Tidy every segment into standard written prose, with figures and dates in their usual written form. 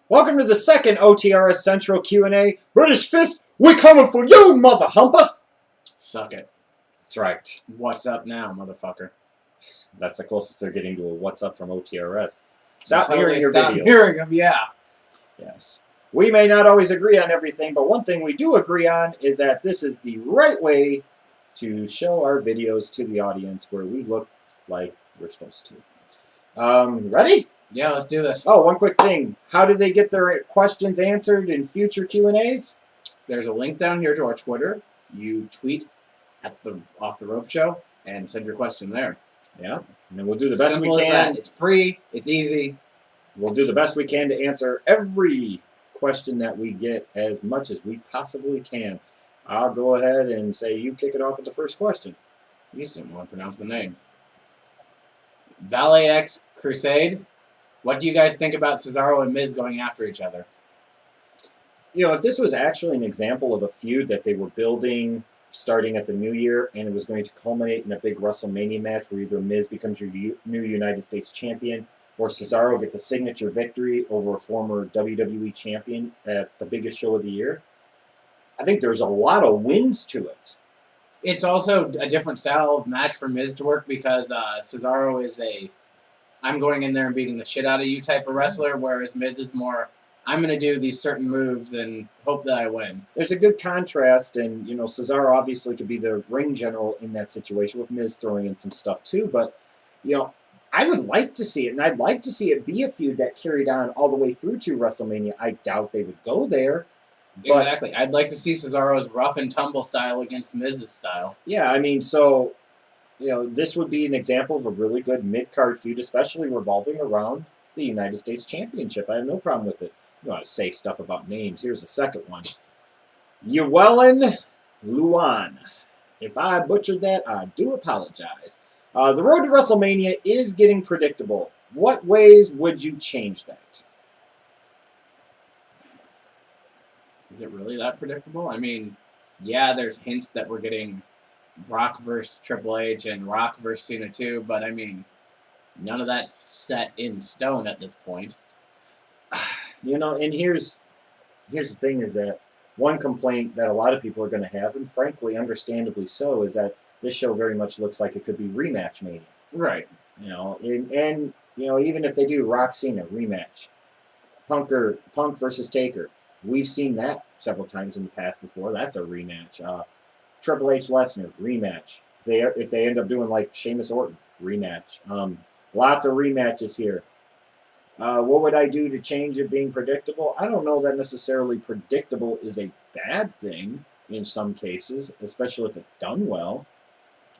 Welcome to the second OTRSCentral Q A. British Fist, we coming for you, mother humper! Suck it. That's right. What's up now, motherfucker? That's the closest they're getting to a what's up from OTRS. Stop Until hearing they your stop videos. hearing them, yeah. Yes. We may not always agree on everything, but one thing we do agree on is that this is the right way to show our videos to the audience where we look like we're supposed to. Ready? Yeah, let's do this. Oh, one quick thing. How do they get their questions answered in future Q&As? There's a link down here to our Twitter. You tweet at the Off the Rope Show and send your question there. Yeah, and then we'll do the best Simple we as can. that. It's free. It's easy. We'll do the best we can to answer every question that we get as much as we possibly can. I'll go ahead and say you kick it off with the first question. You just didn't want to pronounce the name. Valet X Crusade. What do you guys think about Cesaro and Miz going after each other? You know, if this was actually an example of a feud that they were building starting at the new year and it was going to culminate in a big WrestleMania match where either Miz becomes your new United States champion or Cesaro gets a signature victory over a former WWE champion at the biggest show of the year, I think there's a lot of wins to it. It's also a different style of match for Miz to work because Cesaro is a I'm going in there and beating the shit out of you type of wrestler, whereas Miz is more, I'm going to do these certain moves and hope that I win. There's a good contrast, and, you know, Cesaro obviously could be the ring general in that situation with Miz throwing in some stuff too, but, you know, I would like to see it, and I'd like to see it be a feud that carried on all the way through to WrestleMania. I doubt they would go there. But, exactly. I'd like to see Cesaro's rough and tumble style against Miz's style. yeah, I mean, so, you know, this would be an example of a really good mid-card feud, especially revolving around the United States Championship. I have no problem with it. You want to say stuff about names. Here's the second one. Llewellyn Luan. If I butchered that, I do apologize. The road to WrestleMania is getting predictable. What ways would you change that? Is it really that predictable? I mean, yeah, there's hints that we're getting Brock versus Triple H and Rock versus Cena too, but I mean, none of that's set in stone at this point. You know, and here's the thing is that one complaint that a lot of people are going to have, and frankly, understandably so, is that this show very much looks like it could be rematch mania. Right. You know, and you know, even if they do Rock Cena rematch, Punk versus Taker, we've seen that several times in the past before. That's a rematch. Triple H Lesnar rematch. If they end up doing like Sheamus Orton rematch. Lots of rematches here. What would I do to change it being predictable? I don't know that necessarily predictable is a bad thing in some cases, especially if it's done well.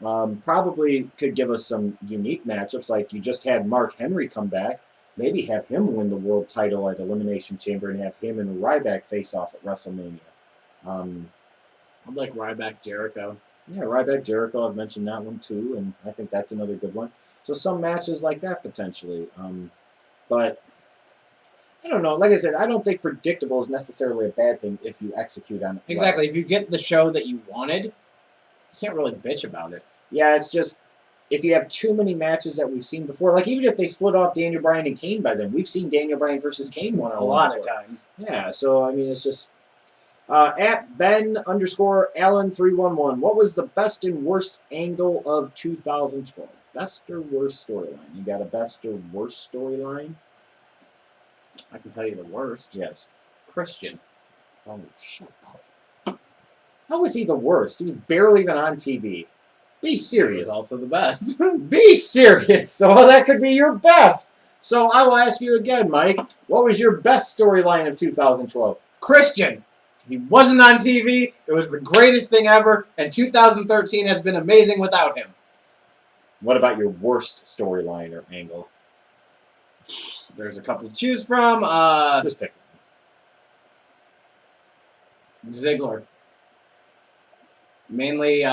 Probably could give us some unique matchups, like you just had Mark Henry come back. Maybe have him win the world title at Elimination Chamber and have him and Ryback face off at WrestleMania. I'd like Ryback Jericho. Yeah, Ryback Jericho, I've mentioned that one too, and I think that's another good one. So some matches like that potentially. But I don't know. Like I said, I don't think predictable is necessarily a bad thing if you execute on it. Exactly. Well. If you get the show that you wanted, you can't really bitch about it. Yeah, it's just if you have too many matches that we've seen before, like even if they split off Daniel Bryan and Kane by then, we've seen Daniel Bryan versus Kane one-on-one a lot before. of times. Yeah, so I mean, it's just at Ben_Allen311. What was the best and worst angle of 2012? Best or worst storyline? You got a best or worst storyline? I can tell you the worst. Yes. Christian. Oh, shut up. How was he the worst? He was barely even on TV. Be serious. He was also the best. Be serious. So that could be your best. So I will ask you again, Mike. What was your best storyline of 2012? Christian. He wasn't on TV. It was the greatest thing ever. And 2013 has been amazing without him. What about your worst storyline or angle? There's a couple to choose from. Just pick one. Ziggler. Mainly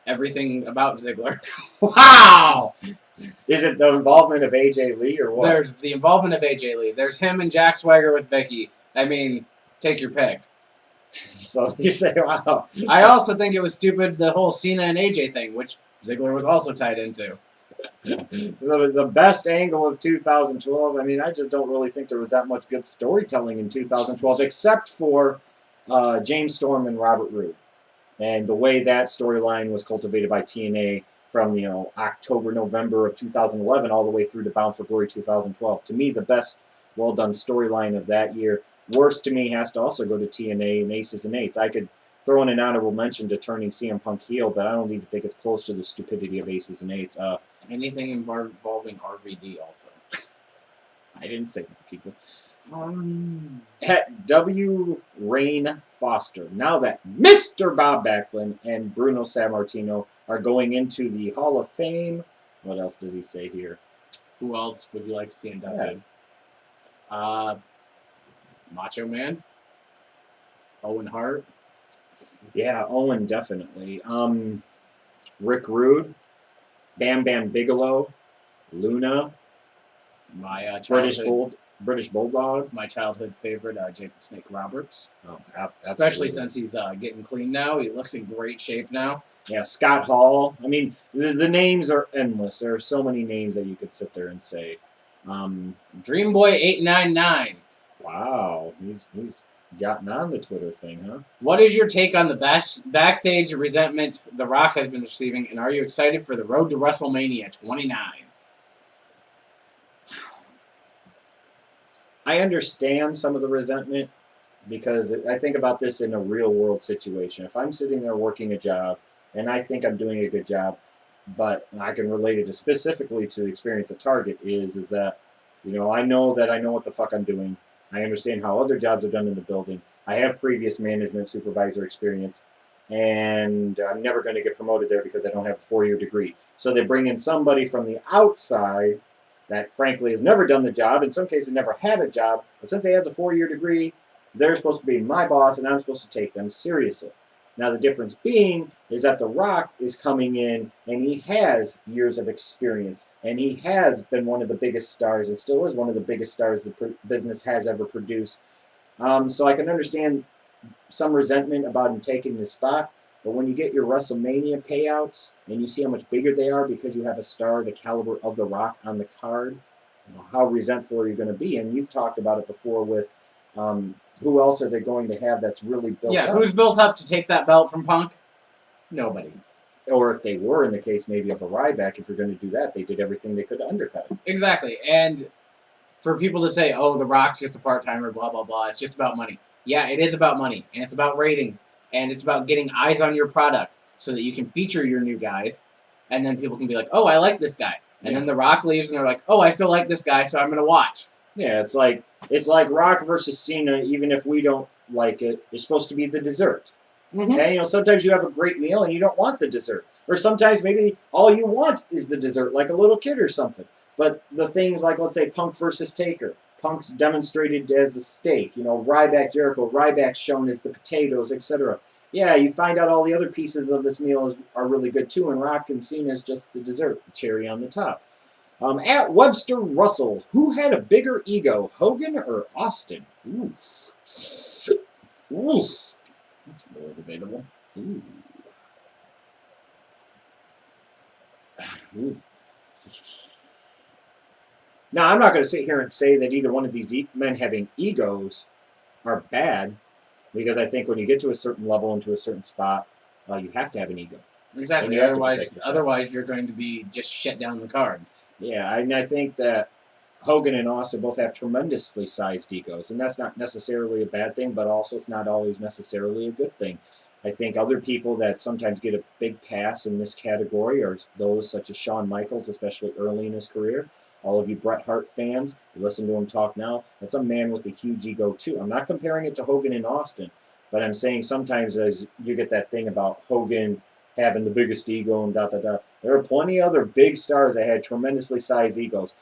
everything about Ziggler. Wow! Is it the involvement of AJ Lee or what? There's the involvement of AJ Lee. There's him and Jack Swagger with Becky. I mean, take your pick. So you say, wow. I also think it was stupid, the whole Cena and AJ thing, which Ziggler was also tied into. the best angle of 2012. I mean, I just don't really think there was that much good storytelling in 2012, except for James Storm and Robert Roode, and the way that storyline was cultivated by TNA from October, November of 2011 all the way through to Bound for Glory 2012. To me, the best well done storyline of that year. Worst to me has to also go to TNA and Aces and Eights. I could throw in an honorable mention to turning CM Punk heel, but I don't even think it's close to the stupidity of Aces and Eights. Anything involving RVD also. I didn't say that, people. At W. Rain Foster. Now that Mr. Bob Backlund and Bruno Sammartino are going into the Hall of Fame, what else does he say here? Who else would you like to see inducted? Macho Man? Owen Hart? Yeah, Owen definitely. Rick Rude, Bam Bam Bigelow, Luna, My British Bulldog. My childhood favorite, Jake the Snake Roberts. Oh, especially since he's getting clean now. He looks in great shape now. Yeah, Scott Hall. I mean, the names are endless. There are so many names that you could sit there and say. Dream Boy 899. Wow, he's gotten on the Twitter thing, huh? What is your take on the backstage resentment The Rock has been receiving, and are you excited for the road to WrestleMania 29? I understand some of the resentment because I think about this in a real world situation. If I'm sitting there working a job and I think I'm doing a good job, but I can relate it specifically to the experience at Target is that, I know that I know what the fuck I'm doing. I understand how other jobs are done in the building. I have previous management supervisor experience, and I'm never going to get promoted there because I don't have a 4-year degree. So they bring in somebody from the outside that frankly has never done the job, in some cases never had a job, but since they have the 4-year degree, they're supposed to be my boss and I'm supposed to take them seriously. Now the difference being is that The Rock is coming in and he has years of experience and he has been one of the biggest stars and still is one of the biggest stars the business has ever produced. So I can understand some resentment about him taking this spot, but when you get your WrestleMania payouts and you see how much bigger they are because you have a star the caliber of The Rock on the card, how resentful are you going to be? And you've talked about it before with who else are they going to have that's really built up? Yeah, who's built up to take that belt from Punk? Nobody. Or if they were, in the case maybe of a Ryback, if you're going to do that, they did everything they could to undercut it. Exactly. And for people to say, oh, The Rock's just a part-timer, blah, blah, blah, it's just about money. Yeah, it is about money, and it's about ratings, and it's about getting eyes on your product so that you can feature your new guys, and then people can be like, oh, I like this guy. And then The Rock leaves, and they're like, oh, I still like this guy, so I'm going to watch. Yeah, it's like Rock versus Cena. Even if we don't like it, it's supposed to be the dessert. Mm-hmm. And sometimes you have a great meal and you don't want the dessert, or sometimes maybe all you want is the dessert, like a little kid or something. But the things like, let's say, Punk versus Taker. Punk's demonstrated as a steak. Ryback Jericho. Ryback's shown as the potatoes, etc. Yeah, you find out all the other pieces of this meal are really good too, and Rock and Cena is just the dessert, the cherry on the top. At Webster Russell, who had a bigger ego, Hogan or Austin? Ooh. Ooh. That's really debatable. Ooh. Ooh. Now, I'm not going to sit here and say that either one of these men having egos are bad, because I think when you get to a certain level and to a certain spot, you have to have an ego. Exactly. Otherwise, you're going to be just shut down the card. Yeah, and I think that Hogan and Austin both have tremendously sized egos, and that's not necessarily a bad thing, but also it's not always necessarily a good thing. I think other people that sometimes get a big pass in this category are those such as Shawn Michaels, especially early in his career. All of you Bret Hart fans, you listen to him talk now, that's a man with a huge ego too. I'm not comparing it to Hogan and Austin, but I'm saying sometimes as you get that thing about Hogan having the biggest ego and da-da-da, there are plenty of other big stars that had tremendously sized egos.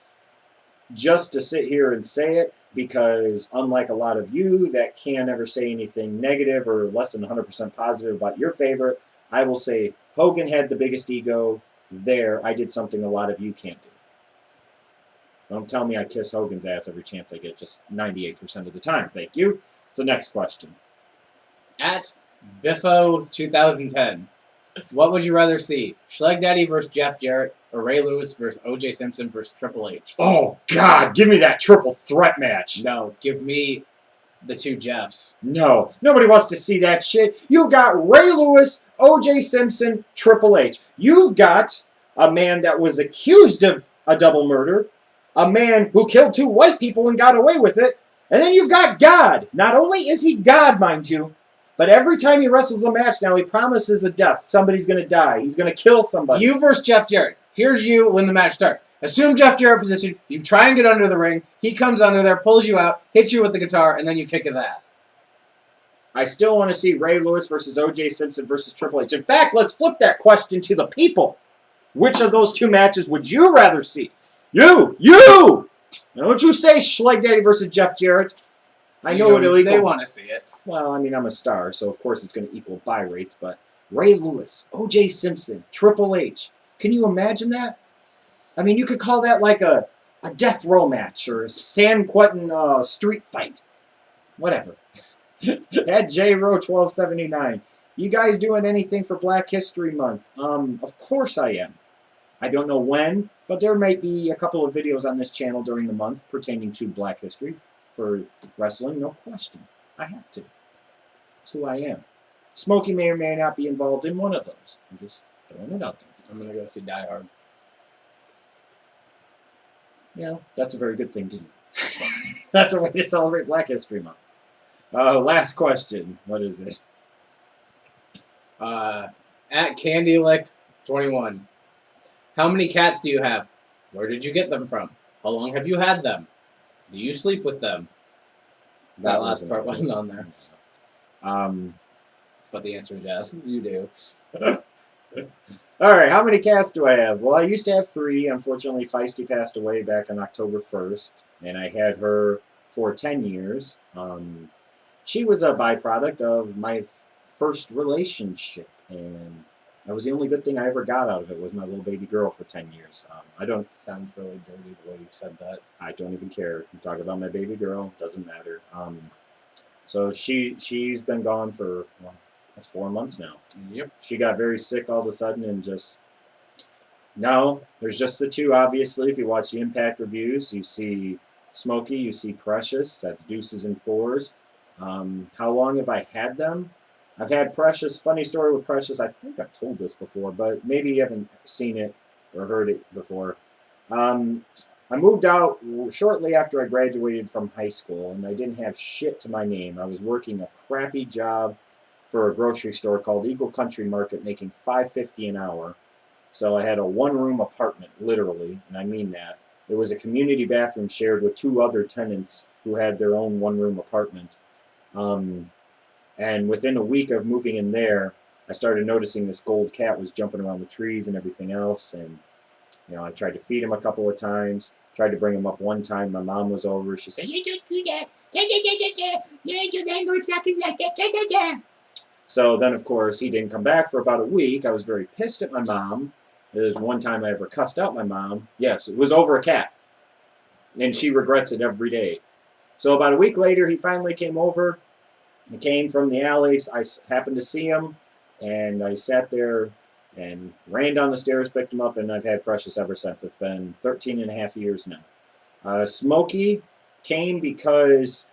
Just to sit here and say it, because unlike a lot of you that can't ever say anything negative or less than 100% positive about your favorite, I will say Hogan had the biggest ego there. I did something a lot of you can't do. Don't tell me I kiss Hogan's ass every chance I get, just 98% of the time. Thank you. So next question. At Biffo 2010, what would you rather see? Schleg Daddy versus Jeff Jarrett or Ray Lewis versus O.J. Simpson versus Triple H? Oh, God, give me that triple threat match. No, give me the two Jeffs. No, nobody wants to see that shit. You've got Ray Lewis, O.J. Simpson, Triple H. You've got a man that was accused of a double murder, a man who killed 2 white people and got away with it, and then you've got God. Not only is he God, mind you, but every time he wrestles a match now, he promises a death. Somebody's going to die. He's going to kill somebody. You versus Jeff Jarrett. Here's you when the match starts. Assume Jeff Jarrett position. You try and get under the ring. He comes under there, pulls you out, hits you with the guitar, and then you kick his ass. I still want to see Ray Lewis versus O.J. Simpson versus Triple H. In fact, let's flip that question to the people. Which of those 2 matches would you rather see? You! Don't you say Schleg Daddy versus Jeff Jarrett. I know it'll equal. They want to see it. Well, I mean, I'm a star, so of course it's going to equal buy rates, but Ray Lewis, O.J. Simpson, Triple H. Can you imagine that? I mean, you could call that like a death row match or a San Quentin street fight. Whatever. At JRow1279. You guys doing anything for Black History Month? Of course I am. I don't know when, but there might be a couple of videos on this channel during the month pertaining to Black History for wrestling, no question. I have to. That's who I am. Smokey may or may not be involved in one of those. I'm just throwing it out there. I'm going to go see Die Hard. Yeah, that's a very good thing to do. That's a way to celebrate Black History Month. Last question. What is it? At CandyLick21. How many cats do you have? Where did you get them from? How long have you had them? Do you sleep with them? That last part wasn't on there. But the answer is yes, you do. All right, how many cats do I have? Well, I used to have 3. Unfortunately, Feisty passed away back on October 1st, and I had her for 10 years. She was a byproduct of my first relationship, and that was the only good thing I ever got out of it was my little baby girl for 10 years. I don't... Sounds really dirty the way you said that. I don't even care. You talk about my baby girl, doesn't matter. So she's been gone for... Well, that's 4 months now. Yep. She got very sick all of a sudden and just... No, there's just the 2, obviously. If you watch the Impact reviews, you see Smokey, you see Precious. That's deuces and 4s. How long have I had them? I've had Precious. Funny story with Precious. I think I've told this before, but maybe you haven't seen it or heard it before. I moved out shortly after I graduated from high school, and I didn't have shit to my name. I was working a crappy job for a grocery store called Eagle Country Market, making $5.50 an hour. So I had a 1-room apartment, literally, and I mean that. It was a community bathroom shared with 2 other tenants who had their own 1-room apartment. And within a week of moving in there, I started noticing this gold cat was jumping around the trees and everything else. And, you know, I tried to feed him a couple of times. Tried to bring him up one time. My mom was over. She said, "You don't do that. Your language not like that." So then, of course, he didn't come back for about a week. I was very pissed at my mom. There's one time I ever cussed out my mom. Yes, it was over a cat. And she regrets it every day. So about a week later, he finally came over. He came from the alley. I happened to see him, and I sat there and ran down the stairs, picked him up, and I've had Precious ever since. It's been 13 and a half years now. Smokey came because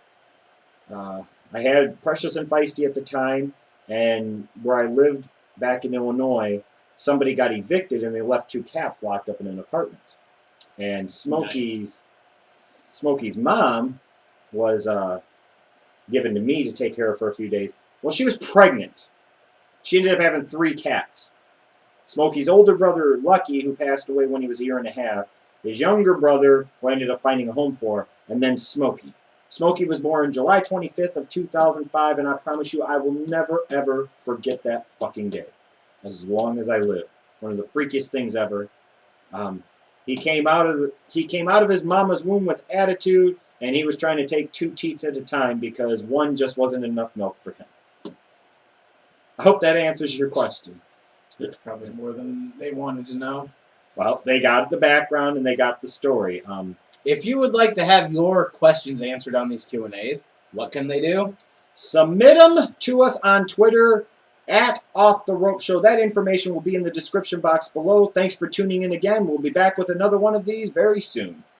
I had Precious and Feisty at the time, and where I lived back in Illinois, somebody got evicted, and they left 2 cats locked up in an apartment. And Smokey's mom was given to me to take care of for a few days. Well, she was pregnant. She ended up having 3 cats. Smokey's older brother, Lucky, who passed away when he was a year and a half, his younger brother, who I ended up finding a home for, and then Smokey. Smokey was born July 25th of 2005, and I promise you I will never, ever forget that fucking day. As long as I live. One of the freakiest things ever. He came out of his mama's womb with attitude, and he was trying to take 2 teats at a time because one just wasn't enough milk for him. I hope that answers your question. It's probably more than they wanted to know. Well, they got the background and they got the story. If you would like to have your questions answered on these Q&As, what can they do? Submit them to us on Twitter at Off the Rope Show. That information will be in the description box below. Thanks for tuning in again. We'll be back with another one of these very soon.